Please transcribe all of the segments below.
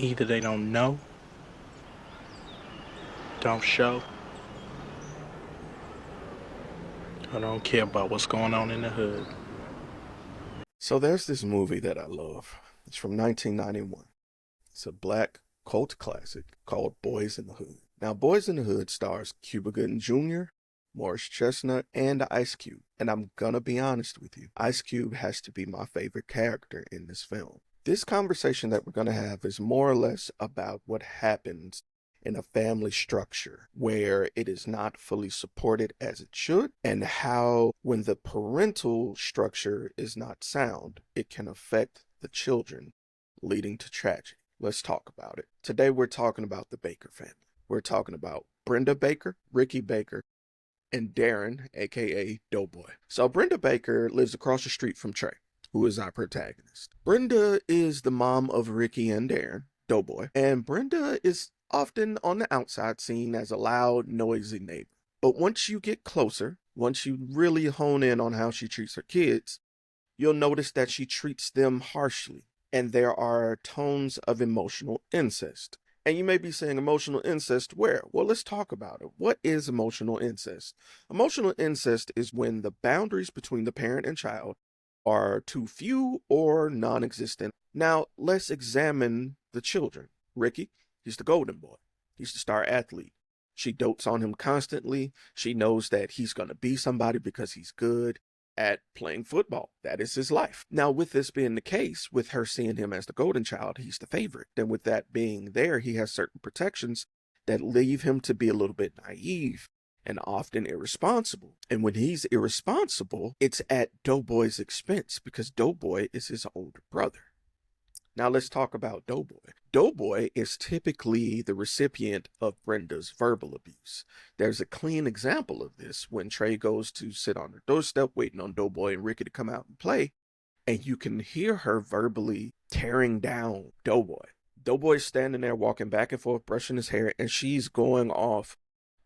Either they don't know, don't show, or don't care about what's going on in the hood. So there's this movie that I love. It's from 1991. It's a black cult classic called Boyz N The Hood. Now, Boyz N The Hood stars Cuba Gooding Jr., Morris Chestnut, and Ice Cube. And I'm gonna be honest with you, Ice Cube has to be my favorite character in this film. This conversation that we're gonna have is more or less about what happens in a family structure where it is not fully supported as it should, and how when the parental structure is not sound, it can affect the children, leading to tragedy. Let's talk about it. Today we're talking about the Baker family. We're talking about Brenda Baker, Ricky Baker, and Darren, aka Doughboy. So Brenda Baker lives across the street from Trey, who is our protagonist. Brenda is the mom of Ricky and Darren, Doughboy, and Brenda is often on the outside seen as a loud, noisy neighbor. But once you get closer, once you really hone in on how she treats her kids, you'll notice that she treats them harshly, and there are tones of emotional incest. And you may be saying emotional incest where? Well, let's talk about it. What is emotional incest? Emotional incest is when the boundaries between the parent and child are too few or non-existent. Now, let's examine the children. Ricky, he's the golden boy. He's the star athlete. She dotes on him constantly. She knows that he's going to be somebody because he's good at playing football. That is his life. Now, with this being the case, with her seeing him as the golden child, he's the favorite. And with that being there, he has certain protections that leave him to be a little bit naive and often irresponsible. And when he's irresponsible, it's at Doughboy's expense because Doughboy is his older brother. Now let's talk about Doughboy. Doughboy is typically the recipient of Brenda's verbal abuse. There's a clean example of this when Trey goes to sit on her doorstep waiting on Doughboy and Ricky to come out and play, and you can hear her verbally tearing down Doughboy. Doughboy's standing there walking back and forth, brushing his hair, and she's going off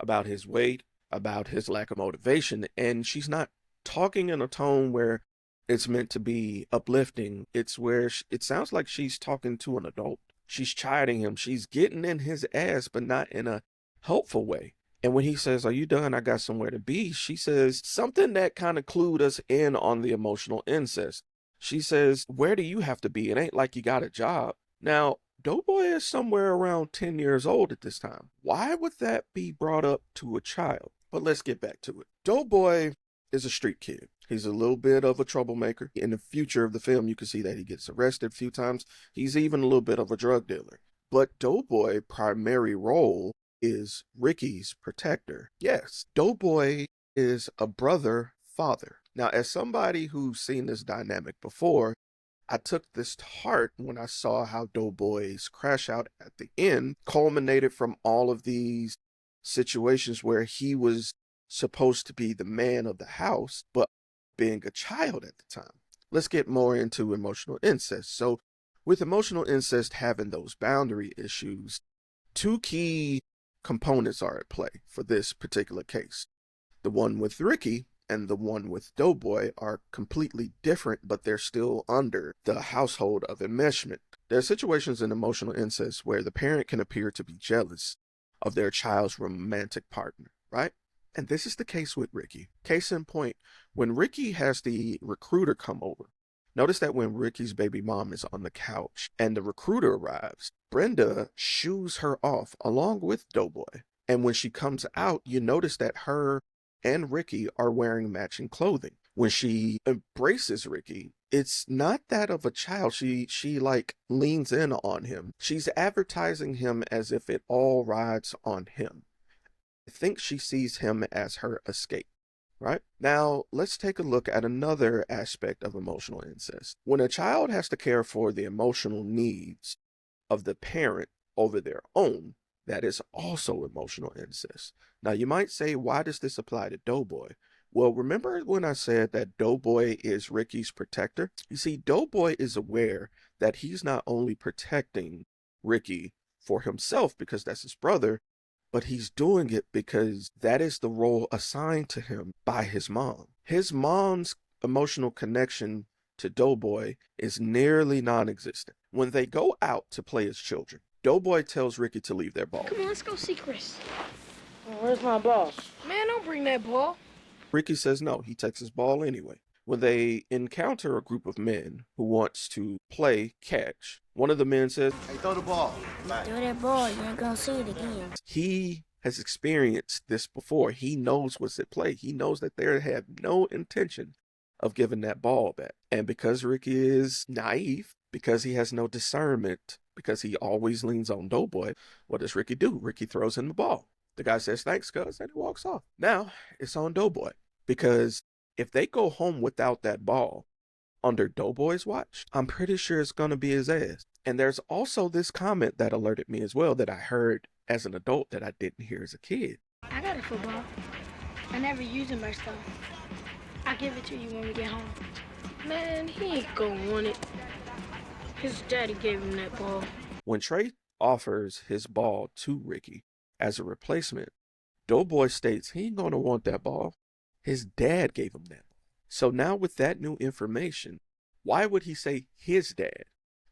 about his weight, about his lack of motivation, and she's not talking in a tone where it's meant to be uplifting. It's where it sounds like she's talking to an adult. She's chiding him. She's getting in his ass, but not in a helpful way. And when he says, "Are you done? I got somewhere to be," she says something that kind of clued us in on the emotional incest. She says, "Where do you have to be? It ain't like you got a job." Now, Doughboy is somewhere around 10 years old at this time. Why would that be brought up to a child? But let's get back to it. Doughboy is a street kid. He's a little bit of a troublemaker. In the future of the film, you can see that he gets arrested a few times. He's even a little bit of a drug dealer. But Doughboy's primary role is Ricky's protector. Yes, Doughboy is a brother father. Now, as somebody who's seen this dynamic before, I took this to heart when I saw how Doughboy's crash out at the end culminated from all of these situations where he was supposed to be the man of the house, but being a child at the time. Let's get more into emotional incest. So, with emotional incest having those boundary issues, two key components are at play for this particular case. The one with Ricky and the one with Doughboy are completely different, but they're still under the household of enmeshment. There are situations in emotional incest where the parent can appear to be jealous of their child's romantic partner, right? And this is the case with Ricky. Case in point, when Ricky has the recruiter come over, notice that when Ricky's baby mom is on the couch and the recruiter arrives, Brenda shoos her off along with Doughboy. And when she comes out, you notice that her and Ricky are wearing matching clothing. When she embraces Ricky, it's not that of a child. She like leans in on him. She's advertising him as if it all rides on him. I think she sees him as her escape, right? Now, let's take a look at another aspect of emotional incest. When a child has to care for the emotional needs of the parent over their own, that is also emotional incest. Now, you might say, why does this apply to Doughboy? Well, remember when I said that Doughboy is Ricky's protector? You see, Doughboy is aware that he's not only protecting Ricky for himself because that's his brother, but he's doing it because that is the role assigned to him by his mom. His mom's emotional connection to Doughboy is nearly non-existent. When they go out to play as children, Doughboy tells Ricky to leave their ball. Come on, let's go see Chris. Where's my ball? Man, don't bring that ball. Ricky says no, he takes his ball anyway. When they encounter a group of men who wants to play catch, one of the men says, "Hey, throw the ball." Throw that ball, you ain't gonna see it again. He has experienced this before. He knows what's at play. He knows that they have no intention of giving that ball back. And because Ricky is naive, because he has no discernment, because he always leans on Doughboy, what does Ricky do? Ricky throws him the ball. The guy says, "Thanks, cuz," and he walks off. Now, it's on Doughboy, because if they go home without that ball under Doughboy's watch, I'm pretty sure it's going to be his ass. And there's also this comment that alerted me as well that I heard as an adult that I didn't hear as a kid. I got a football. I never use it myself. I'll give it to you when we get home. Man, he ain't gonna want it. His daddy gave him that ball. When Trey offers his ball to Ricky as a replacement, Doughboy states he ain't going to want that ball. His dad gave him that. So now with that new information, why would he say his dad?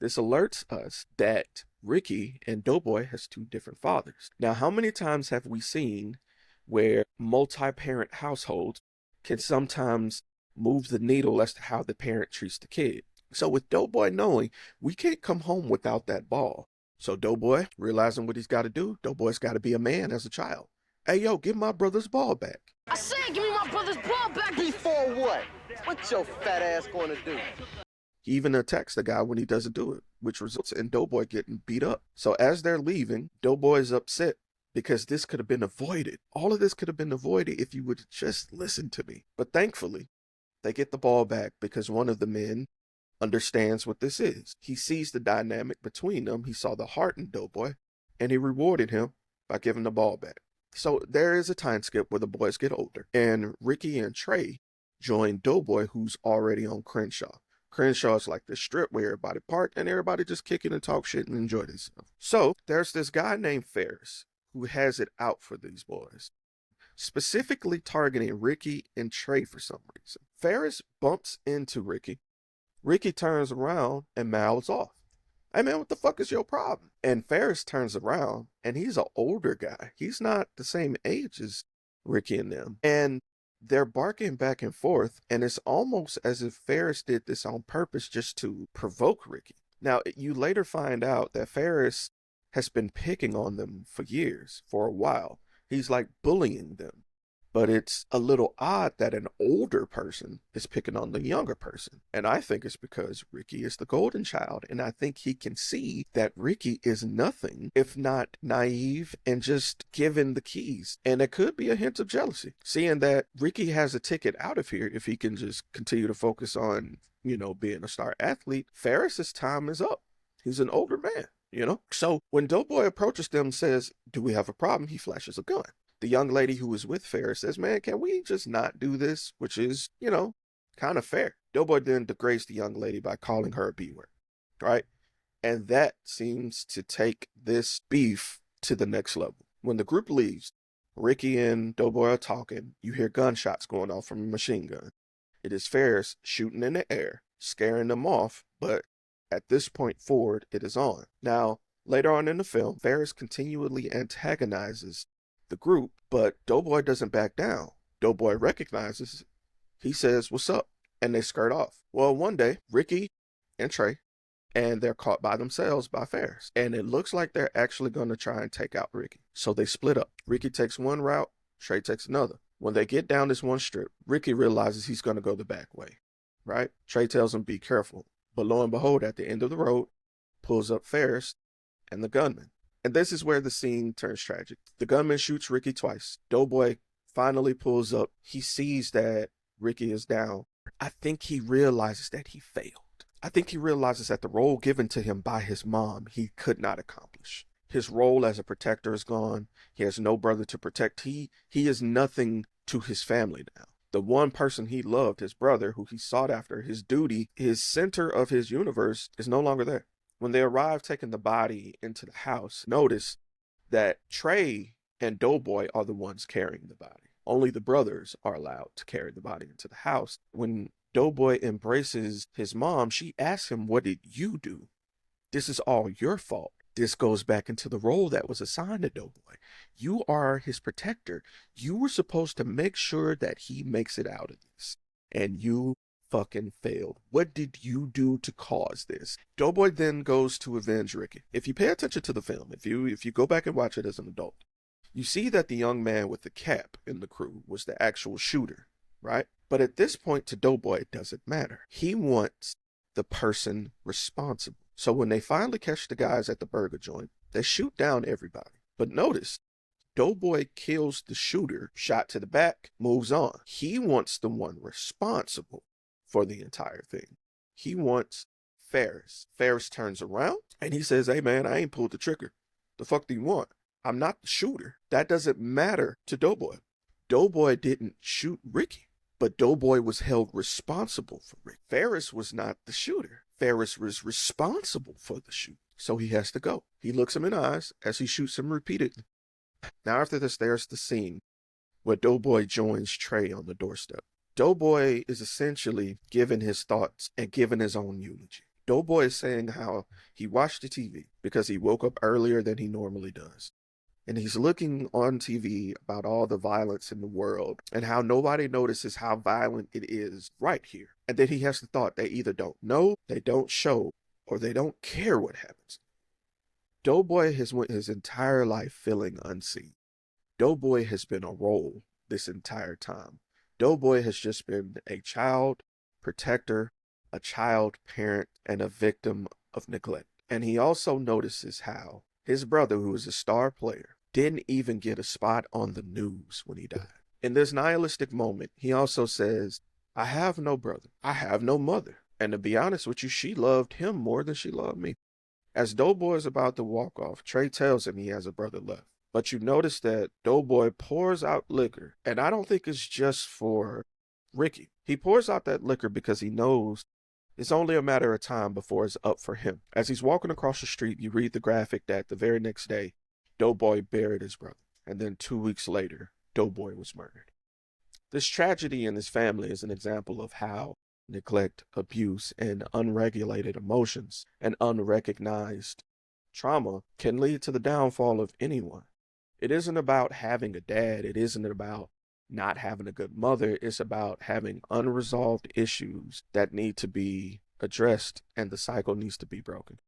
This alerts us that Ricky and Doughboy has two different fathers. Now, how many times have we seen where multi-parent households can sometimes move the needle as to how the parent treats the kid? So with Doughboy knowing we can't come home without that ball, so Doughboy realizing what he's got to do, Doughboy's got to be a man as a child. Hey, yo, give my brother's ball back. I said give me my brother's ball back. Before what? What your fat ass gonna do? He even attacks the guy when he doesn't do it, which results in Doughboy getting beat up. So as they're leaving, Doughboy's upset because this could have been avoided. All of this could have been avoided if you would just listen to me. But thankfully, they get the ball back because one of the men understands what this is. He sees the dynamic between them. He saw the heart in Doughboy, and he rewarded him by giving the ball back. So there is a time skip where the boys get older, and Ricky and Trey join Doughboy, who's already on Crenshaw. Crenshaw is like the strip where everybody parked and everybody just kick it and talk shit and enjoy themselves. So there's this guy named Ferris who has it out for these boys, specifically targeting Ricky and Trey for some reason. Ferris bumps into Ricky. Ricky turns around and mouths off. Hey man, what the fuck is your problem? And Ferris turns around and he's an older guy. He's not the same age as Ricky and them. And they're barking back and forth, and it's almost as if Ferris did this on purpose just to provoke Ricky. Now, you later find out that Ferris has been picking on them for years, for a while. He's like bullying them. But it's a little odd that an older person is picking on the younger person. And I think it's because Ricky is the golden child. And I think he can see that Ricky is nothing if not naive and just given the keys. And it could be a hint of jealousy, seeing that Ricky has a ticket out of here if he can just continue to focus on, being a star athlete. Ferris's time is up. He's an older man, So when Doughboy approaches them and says, "Do we have a problem?" he flashes a gun. The young lady who was with Ferris says, "Man, can we just not do this?" Which is, kind of fair. Doughboy then degrades the young lady by calling her a B-word, right? And that seems to take this beef to the next level. When the group leaves, Ricky and Doughboy are talking. You hear gunshots going off from a machine gun. It is Ferris shooting in the air, scaring them off, but at this point forward, it is on. Now, later on in the film, Ferris continually antagonizes the group, but Doughboy doesn't back down. Doughboy recognizes, he says, "What's up?" And they skirt off. Well, one day, Ricky and Trey, and they're caught by themselves by Ferris. And it looks like they're actually going to try and take out Ricky. So they split up. Ricky takes one route, Trey takes another. When they get down this one strip, Ricky realizes he's going to go the back way, right? Trey tells him, "Be careful." But lo and behold, at the end of the road, pulls up Ferris and the gunman. And this is where the scene turns tragic. The gunman shoots Ricky twice. Doughboy finally pulls up. He sees that Ricky is down. I think he realizes that he failed. I think he realizes that the role given to him by his mom, he could not accomplish. His role as a protector is gone. He has no brother to protect. He is nothing to his family now. The one person he loved, his brother, who he sought after, his duty, his center of his universe, is no longer there. When they arrive taking the body into the house, notice that Trey and Doughboy are the ones carrying the body. Only the brothers are allowed to carry the body into the house. When Doughboy embraces his mom. She asks him, what did you do? This is all your fault. This goes back into the role that was assigned to Doughboy. You are his protector. You were supposed to make sure that he makes it out of this. And you fucking failed. What did you do to cause this? Doughboy then goes to avenge Ricky. If you pay attention to the film, if you go back and watch it as an adult, you see that the young man with the cap in the crew was the actual shooter, right? But at this point to Doughboy, it doesn't matter. He wants the person responsible. So when they finally catch the guys at the burger joint, they shoot down everybody. But notice, Doughboy kills the shooter, shot to the back, moves on. He wants the one responsible for the entire thing. He wants Ferris. Ferris turns around and he says, hey man, I ain't pulled the trigger. The fuck do you want? I'm not the shooter. That doesn't matter to Doughboy. Doughboy didn't shoot Ricky, but Doughboy was held responsible for Ricky. Ferris was not the shooter. Ferris was responsible for the shoot. So he has to go. He looks him in the eyes as he shoots him repeatedly. Now after this, there's the scene where Doughboy joins Trey on the doorstep. Doughboy is essentially giving his thoughts and giving his own eulogy. Doughboy is saying how he watched the TV because he woke up earlier than he normally does. And he's looking on TV about all the violence in the world and how nobody notices how violent it is right here. And then he has the thought they either don't know, they don't show, or they don't care what happens. Doughboy has went his entire life feeling unseen. Doughboy has been a role this entire time. Doughboy has just been a child protector, a child parent, and a victim of neglect. And he also notices how his brother, who is a star player, didn't even get a spot on the news when he died. In this nihilistic moment, he also says, I have no brother. I have no mother. And to be honest with you, she loved him more than she loved me. As Doughboy is about to walk off, Trey tells him he has a brother left. But you notice that Doughboy pours out liquor, and I don't think it's just for Ricky. He pours out that liquor because he knows it's only a matter of time before it's up for him. As he's walking across the street, you read the graphic that the very next day, Doughboy buried his brother. And then 2 weeks later, Doughboy was murdered. This tragedy in his family is an example of how neglect, abuse, and unregulated emotions and unrecognized trauma can lead to the downfall of anyone. It isn't about having a dad. It isn't about not having a good mother. It's about having unresolved issues that need to be addressed, and the cycle needs to be broken.